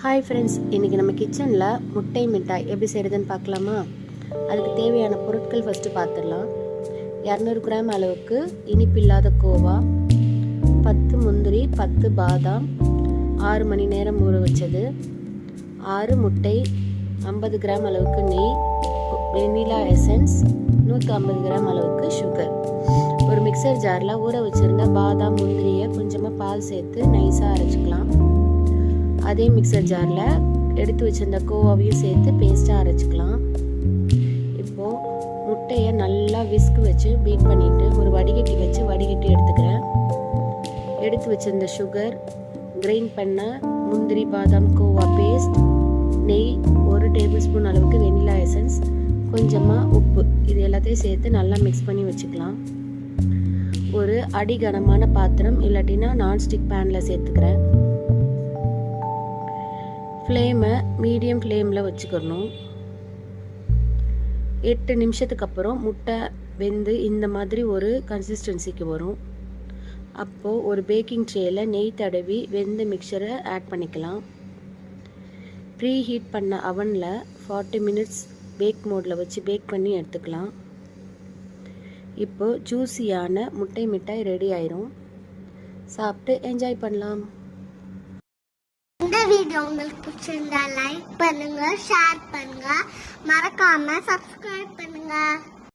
Hi friends, இன்றைக்கி நம்ம கிச்சனில் முட்டை மிட்டாய் எப்படி செய்கிறதுன்னு பார்க்கலாமா? அதுக்கு தேவையான பொருட்கள் ஃபஸ்ட்டு பார்த்துடலாம். 200 கிராம் அளவுக்கு இனிப்பில்லாத கோவா, 10 முந்திரி, 10 பாதாம், 6 மணி நேரம் ஊற வச்சது, 6 முட்டை, 50 கிராம் அளவுக்கு நெய், வெனிலா எசன்ஸ், 150 கிராம் அளவுக்கு சுகர். ஒரு மிக்சர் ஜாரில் ஊற வச்சுருந்த பாதாம் முந்திரியை கொஞ்சமாக பால் சேர்த்து நைஸாக அரைச்சிக்கலாம். அதே மிக்சர் ஜாரில் எடுத்து வச்சிருந்த கோவாவையும் சேர்த்து பேஸ்ட்டாக அரைச்சிக்கலாம். இப்போது முட்டையை நல்லா விஸ்க் வச்சு பீட் பண்ணிவிட்டு ஒரு வடிகட்டி வச்சு வடிகட்டி எடுத்துக்கிறேன். எடுத்து வச்சிருந்த சுகர், கிரைண்ட் பண்ண முந்திரி பாதாம் கோவா பேஸ்ட், நெய், 1 டேபிள் ஸ்பூன் அளவுக்கு வெனிலா எசன்ஸ், கொஞ்சமாக உப்பு, இது எல்லாத்தையும் சேர்த்து நல்லா மிக்ஸ் பண்ணி வச்சுக்கலாம். ஒரு அடிகனமான பாத்திரம் இல்லாட்டினா நான்ஸ்டிக் பேனில் சேர்த்துக்கிறேன். ஃப்ளேமை மீடியம் ஃப்ளேமில் வச்சுக்கணும். 8 நிமிஷத்துக்கு அப்புறம் முட்டை வெந்து இந்த மாதிரி ஒரு கன்சிஸ்டன்சிக்கு வரும். அப்போது ஒரு பேக்கிங் ட்ரேயில் நெய் தடவி வெந்த மிக்சரை ஆட் பண்ணிக்கலாம். ப்ரீ ஹீட் பண்ண அவனில் 40 மினிட்ஸ் பேக் மோடில் வச்சு பேக் பண்ணி எடுத்துக்கலாம். இப்போது ஜூஸியான முட்டை மிட்டாய் ரெடி ஆயிரும். சாப்பிட்டு என்ஜாய் பண்ணலாம். இந்த வீடியோ உங்களுக்கு பிடிச்சிருந்தா லைக் பண்ணுங்க, ஷேர் பண்ணுங்க, மறக்காம சப்ஸ்கிரைப் பண்ணுங்க.